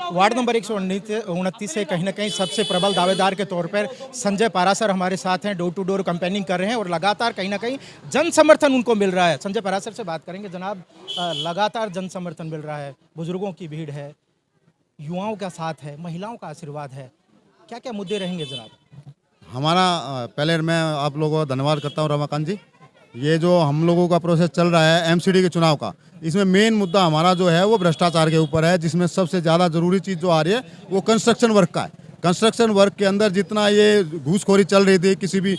Ward number 129 से कहीं न कहीं सबसे प्रबल दावेदार के तौर पर संजय पारासर हमारे साथ हैं, डोर टू डोर कैंपेनिंग कर रहे हैं और लगातार कहीं न कहीं जन समर्थन उनको मिल रहा है। संजय पारासर से बात करेंगे। जनाब, लगातार जन समर्थन मिल रहा है, बुजुर्गों की भीड़ है, युवाओं का साथ है, महिलाओं का आशीर्वाद है। क्या-क्या मुद्दे रहेंगे जनाब? हमारा पहले मैं आप लोगों का धन्यवाद करता हूँ रमाकांत जी। ये जो हम लोगों का प्रोसेस चल रहा है एमसीडी के चुनाव का, इसमें मेन मुद्दा हमारा जो है वो भ्रष्टाचार के ऊपर है, जिसमें सबसे ज़्यादा ज़रूरी चीज़ जो आ रही है वो कंस्ट्रक्शन वर्क का है। कंस्ट्रक्शन वर्क के अंदर जितना ये घूसखोरी चल रही थी, किसी भी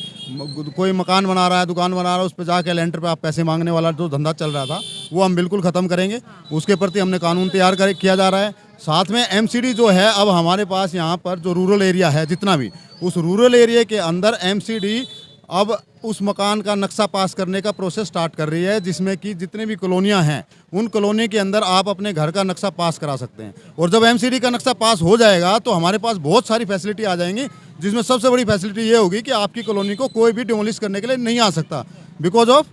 कोई मकान बना रहा है, दुकान बना रहा है, उस पर जाके लेंटर पे आप पैसे मांगने वाला जो धंधा चल रहा था वो हम बिल्कुल ख़त्म करेंगे। उसके प्रति हमने कानून तैयार किया जा रहा है। साथ में एमसीडी जो है, अब हमारे पास यहाँ पर जो रूरल एरिया है जितना भी, उस रूरल एरिया के अंदर एमसीडी अब उस मकान का नक्शा पास करने का प्रोसेस स्टार्ट कर रही है, जिसमें कि जितने भी कॉलोनियां हैं उन कॉलोनी के अंदर आप अपने घर का नक्शा पास करा सकते हैं। और जब एमसीडी का नक्शा पास हो जाएगा तो हमारे पास बहुत सारी फैसिलिटी आ जाएंगी, जिसमें सबसे बड़ी फैसिलिटी ये होगी कि आपकी कॉलोनी को कोई भी डिमोलिश करने के लिए नहीं आ सकता, बिकॉज ऑफ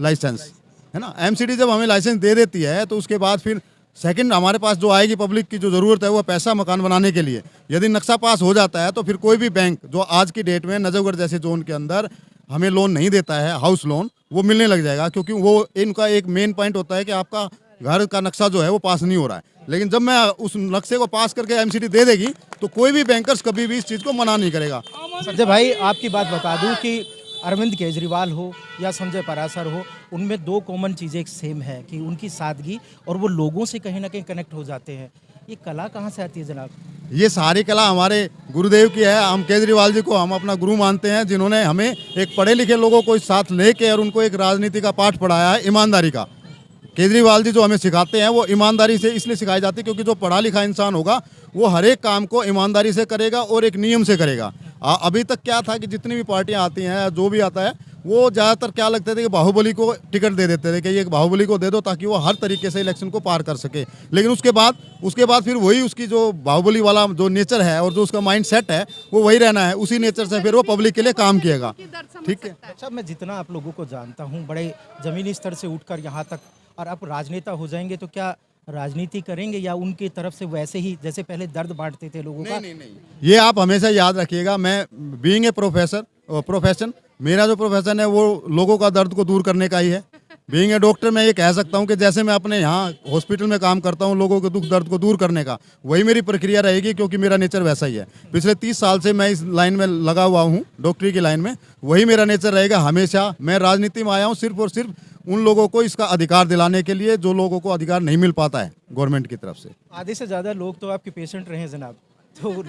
लाइसेंस, है ना। एमसीडी जब हमें लाइसेंस दे देती है तो उसके बाद फिर सेकंड हमारे पास जो आएगी पब्लिक की जो ज़रूरत है वो पैसा मकान बनाने के लिए। यदि नक्शा पास हो जाता है तो फिर कोई भी बैंक जो आज की डेट में नजफगढ़ जैसे जोन के अंदर हमें लोन नहीं देता है, हाउस लोन, वो मिलने लग जाएगा, क्योंकि वो इनका एक मेन पॉइंट होता है कि आपका घर का नक्शा जो है वो पास नहीं हो रहा है। लेकिन जब मैं उस नक्शे को पास करके एमसीडी दे देगी तो कोई भी बैंकर्स कभी भी इस चीज़ को मना नहीं करेगा। संजय भाई, आपकी बात बता दूं कि अरविंद केजरीवाल हो या संजय पारासर हो, उनमें दो कॉमन चीज़ें एक सेम है कि उनकी सादगी और वो लोगों से कहीं ना कहीं कनेक्ट हो जाते हैं। ये कला कहाँ से आती है जनाब? ये सारी कला हमारे गुरुदेव की है। हम केजरीवाल जी को हम अपना गुरु मानते हैं, जिन्होंने हमें एक पढ़े लिखे लोगों को इस साथ लेके और उनको एक राजनीति का पाठ पढ़ाया है, ईमानदारी का। केजरीवाल जी जो हमें सिखाते हैं वो ईमानदारी से इसलिए सिखाई जाती है क्योंकि जो पढ़ा लिखा इंसान होगा वो हर एक काम को ईमानदारी से करेगा और एक नियम से करेगा। अभी तक क्या था कि जितनी भी पार्टियां आती हैं, जो भी आता है, वो ज़्यादातर क्या लगते थे कि बाहुबली को टिकट दे देते थे कि ये बाहुबली को दे दो ताकि वो हर तरीके से इलेक्शन को पार कर सके। लेकिन उसके बाद फिर वही उसकी जो बाहुबली वाला जो नेचर है और जो उसका माइंड सेट है वो वही रहना है, उसी नेचर से फिर वो पब्लिक के लिए काम किएगा। ठीक है। अच्छा, मैं जितना आप लोगों को जानता हूँ, बड़े ज़मीनी स्तर से उठकर यहाँ तक, और आप राजनेता हो जाएंगे तो क्या राजनीति करेंगे या उनकी तरफ से वैसे ही जैसे पहले दर्द बांटते थे लोगों का? नहीं। ये आप हमेशा याद रखिएगा, मैं बीइंग ए प्रोफेशन, मेरा जो प्रोफेशन है वो लोगों का दर्द को दूर करने का ही है। बीइंग ए डॉक्टर मैं ये कह सकता हूँ कि जैसे मैं अपने यहाँ हॉस्पिटल में काम करता हूँ लोगों के दुख दर्द को दूर करने का, वही मेरी प्रक्रिया रहेगी, क्योंकि मेरा नेचर वैसा ही है। पिछले 30 साल से मैं इस लाइन में लगा हुआ हूँ, डॉक्टरी की लाइन में, वही मेरा नेचर रहेगा हमेशा। मैं राजनीति में आया हूँ सिर्फ और सिर्फ उन लोगों को इसका अधिकार दिलाने के लिए जो लोगों को अधिकार नहीं मिल पाता है गवर्नमेंट की तरफ से। आधे से ज़्यादा लोग तो आपके पेशेंट रहे हैं जनाब, तो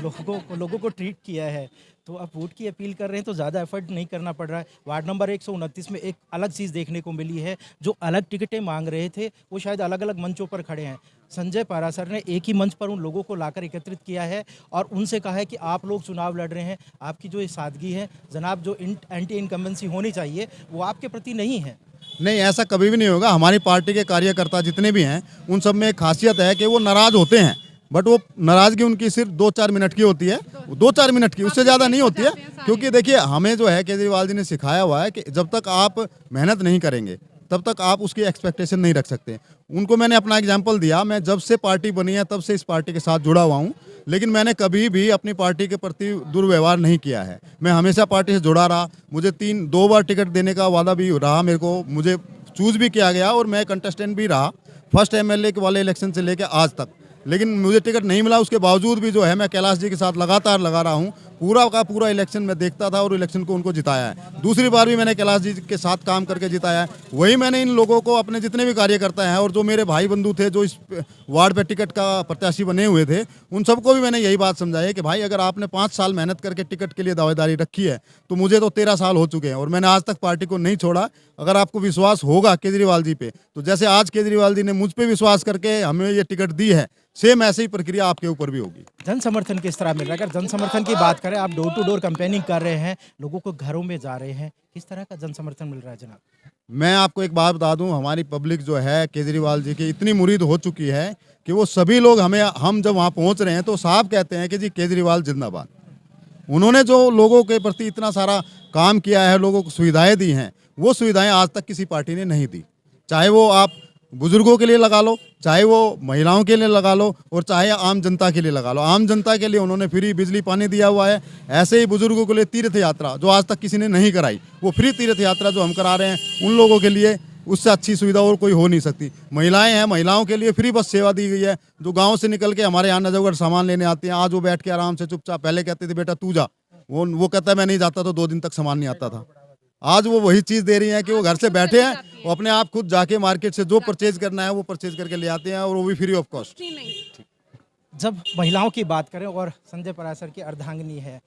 लोगों को ट्रीट किया है, तो आप वोट की अपील कर रहे हैं तो ज़्यादा एफर्ट नहीं करना पड़ रहा है। वार्ड नंबर 129 में एक अलग चीज़ देखने को मिली है, जो अलग टिकटें मांग रहे थे वो शायद अलग अलग मंचों पर खड़े हैं। संजय पारासर ने एक ही मंच पर उन लोगों को लाकर एकत्रित किया है और उनसे कहा है कि आप लोग चुनाव लड़ रहे हैं, आपकी जो ये सादगी है जनाब, जो एंटी इनकम्बेंसी होनी चाहिए वो आपके प्रति नहीं है। नहीं, ऐसा कभी भी नहीं होगा। हमारी पार्टी के कार्यकर्ता जितने भी हैं उन सब में एक खासियत है कि वो नाराज होते हैं, बट वो नाराजगी उनकी सिर्फ 2-4 मिनट की होती है, 2-4 मिनट की, उससे ज़्यादा नहीं होती है। क्योंकि देखिए, हमें जो है केजरीवाल जी ने सिखाया हुआ है कि जब तक आप मेहनत नहीं करेंगे तब तक आप उसकी एक्सपेक्टेशन नहीं रख सकते। उनको मैंने अपना एग्जाम्पल दिया, मैं जब से पार्टी बनी है तब से इस पार्टी के साथ जुड़ा हुआ हूँ, लेकिन मैंने कभी भी अपनी पार्टी के प्रति दुर्व्यवहार नहीं किया है। मैं हमेशा पार्टी से जुड़ा रहा। मुझे 2 बार टिकट देने का वादा भी रहा, मुझे चूज़ भी किया गया और मैं कंटेस्टेंट भी रहा, फर्स्ट एमएलए वाले इलेक्शन से लेकर आज तक। लेकिन मुझे टिकट नहीं मिला, उसके बावजूद भी जो है मैं कैलाश जी के साथ लगातार लगा रहा हूँ। पूरा का पूरा इलेक्शन में देखता था और इलेक्शन को उनको जिताया है। दूसरी बार भी मैंने कैलाश जी के साथ काम करके जिताया है। वही मैंने इन लोगों को, अपने जितने भी कार्यकर्ता हैं और जो मेरे भाई बंधु थे जो इस वार्ड पे टिकट का प्रत्याशी बने हुए थे, उन सबको भी मैंने यही बात समझाई कि भाई, अगर आपने 5 साल मेहनत करके टिकट के लिए दावेदारी रखी है तो मुझे तो 13 साल हो चुके हैं और मैंने आज तक पार्टी को नहीं छोड़ा। अगर आपको विश्वास होगा केजरीवाल जी पे, तो जैसे आज केजरीवाल जी ने मुझ पे विश्वास करके हमें ये टिकट दी है, सेम ऐसे ही प्रक्रिया आपके ऊपर भी होगी। जन समर्थन किस तरह मिल रहा है? अगर जन समर्थन की बात करें, आप डोर टू डोर कैंपेनिंग कर रहे हैं, लोगों को घरों में जा रहे हैं, किस तरह का जन समर्थन मिल रहा है जनाब? मैं आपको एक बात बता दूं, हमारी पब्लिक जो है केजरीवाल जी की इतनी मुरीद हो चुकी है कि वो सभी लोग हम जब वहाँ पहुँच रहे हैं तो साफ कहते हैं कि जी केजरीवाल जिंदाबाद। उन्होंने जो लोगों के प्रति इतना सारा काम किया है, लोगों को सुविधाएं दी हैं, वो सुविधाएं आज तक किसी पार्टी ने नहीं दी। चाहे वो आप बुजुर्गों के लिए लगा लो, चाहे वो महिलाओं के लिए लगा लो, और चाहे आम जनता के लिए लगा लो। आम जनता के लिए उन्होंने फ्री बिजली पानी दिया हुआ है। ऐसे ही बुजुर्गों के लिए तीर्थ यात्रा जो आज तक किसी ने नहीं कराई, वो फ्री तीर्थ यात्रा जो हम करा रहे हैं, उन लोगों के लिए उससे अच्छी सुविधा और कोई हो नहीं सकती। महिलाएं हैं, महिलाओं के लिए फ्री बस सेवा दी गई है। जो गाँव से निकल के हमारे यहाँ नजफगढ़ सामान लेने आते हैं, आज वो बैठ के आराम से चुपचाप, पहले कहते थे बेटा तू जा, वो कहता है मैं नहीं जाता, तो 2 दिन तक सामान नहीं आता था। आज वो वही चीज़ दे रही है कि वो घर से बैठे हैं, वो अपने आप खुद जाके मार्केट से जो परचेज करना है वो परचेज करके ले आते हैं, और वो भी फ्री ऑफ कॉस्ट। जब महिलाओं की बात करें और संजय परासर की अर्धांगिनी है,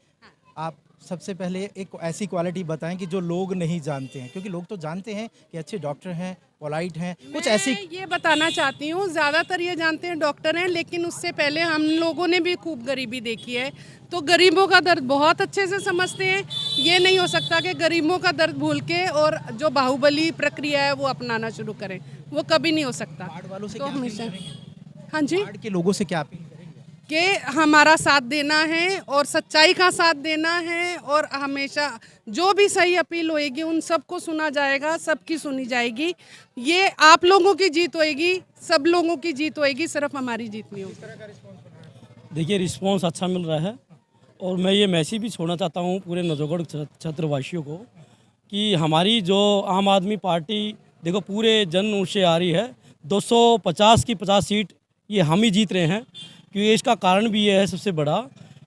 आप सबसे पहले एक ऐसी क्वालिटी बताएं कि जो लोग नहीं जानते हैं, क्योंकि लोग तो जानते हैं कि अच्छे डॉक्टर हैं, पोलाइट हैं, कुछ ऐसी। ये बताना चाहती हूँ, ज़्यादातर ये जानते हैं डॉक्टर हैं, लेकिन उससे पहले हम लोगों ने भी खूब गरीबी देखी है, तो गरीबों का दर्द बहुत अच्छे से समझते हैं। ये नहीं हो सकता कि गरीबों का दर्द भूल के और जो बाहुबली प्रक्रिया है वो अपनाना शुरू करें, वो कभी नहीं हो सकता। वार्ड वालों से तो क्या अपील हमेशा, करेंगे? हाँ जी, वार्ड के लोगों से क्या अपील करेंगे? कि हमारा साथ देना है और सच्चाई का साथ देना है, और हमेशा जो भी सही अपील होएगी उन सबको सुना जाएगा, सबकी सुनी जाएगी। ये आप लोगों की जीत होएगी, सब लोगों की जीत होएगी, सिर्फ हमारी जीत नहीं होगी। देखिए रिस्पांस अच्छा मिल रहा है, और मैं ये मैसेज भी छोड़ना चाहता हूँ पूरे नजफगढ़ क्षेत्रवासियों को कि हमारी जो आम आदमी पार्टी देखो पूरे जन से आ रही है, 250 की 50 सीट ये हम ही जीत रहे हैं। क्योंकि इसका कारण भी ये है सबसे बड़ा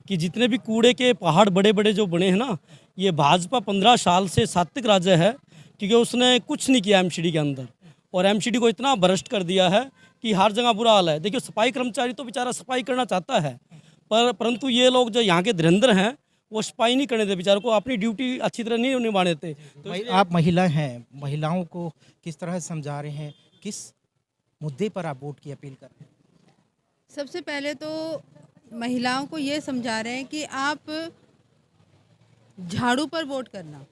कि जितने भी कूड़े के पहाड़ बड़े बड़े जो बने हैं ना, ये भाजपा 15 साल से सात्विक राज्य है, क्योंकि उसने कुछ नहीं किया एमसीडी के अंदर, और एमसीडी को इतना भ्रष्ट कर दिया है कि हर जगह बुरा हाल है। देखिए सफाई कर्मचारी तो बेचारा सफाई करना चाहता है, परंतु ये लोग जो यहाँ के धुरंधर हैं वो सफाई नहीं करने देते, बेचारों को अपनी ड्यूटी अच्छी तरह नहीं निभाने देते। तो आप महिला हैं, महिलाओं को किस तरह समझा रहे हैं, किस मुद्दे पर आप वोट की अपील कर रहे हैं? सबसे पहले तो महिलाओं को ये समझा रहे हैं कि आप झाड़ू पर वोट करना,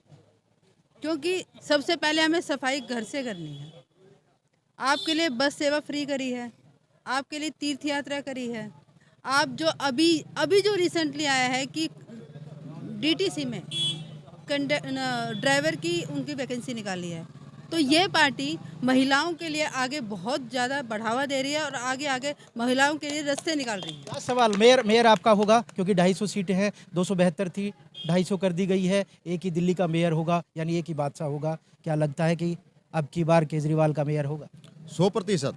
क्योंकि सबसे पहले हमें सफाई घर से करनी है। आपके लिए बस सेवा फ्री करी है, आपके लिए तीर्थ यात्रा करी है। आप जो अभी जो रिसेंटली आया है कि डीटीसी में ड्राइवर की उनकी वैकेंसी निकाली है, तो ये पार्टी महिलाओं के लिए आगे बहुत ज़्यादा बढ़ावा दे रही है और आगे आगे महिलाओं के लिए रास्ते निकाल रही है। क्या सवाल मेयर आपका होगा, क्योंकि 250 सीटें हैं, 272 थी, 250 कर दी गई है, एक ही दिल्ली का मेयर होगा, यानी एक ही बादशाह होगा। क्या लगता है कि अब की बार केजरीवाल का मेयर होगा? 100%,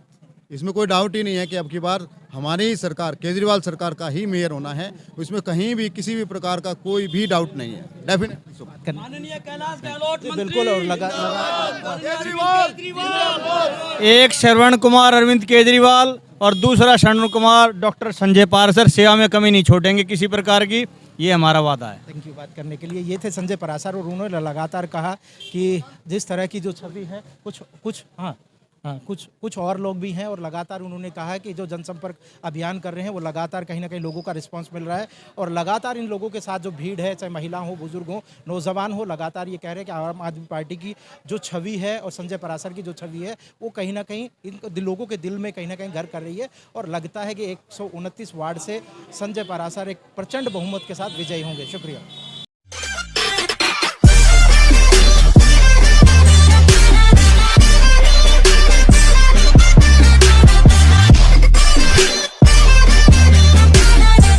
इसमें कोई डाउट ही नहीं है कि अब की बार हमारी ही सरकार, केजरीवाल सरकार का ही मेयर होना है। इसमें कहीं भी किसी भी प्रकार का कोई भी डाउट नहीं है, डेफिनेटली। माननीय कैलाश गहलोत बिल्कुल, और लगा एक श्रवण कुमार अरविंद केजरीवाल और दूसरा श्रवण कुमार डॉक्टर संजय पारासर, सेवा में कमी नहीं छोड़ेंगे किसी प्रकार की, ये हमारा वादा है। थैंक यू बात करने के लिए। ये थे संजय परासर, और उन्होंने लगातार कहा कि जिस तरह की जो छवि है, कुछ और लोग भी हैं, और लगातार उन्होंने कहा है कि जो जनसंपर्क अभियान कर रहे हैं वो लगातार कहीं ना कहीं लोगों का रिस्पांस मिल रहा है, और लगातार इन लोगों के साथ जो भीड़ है, चाहे महिला हो, बुजुर्ग हो, नौजवान हो, लगातार ये कह रहे हैं कि आम आदमी पार्टी की जो छवि है और संजय परासर की जो छवि है वो कहीं ना कहीं इन लोगों के दिल में कहीं ना कहीं घर कर रही है, और लगता है कि 129 वार्ड से संजय परासर एक प्रचंड बहुमत के साथ विजयी होंगे। शुक्रिया।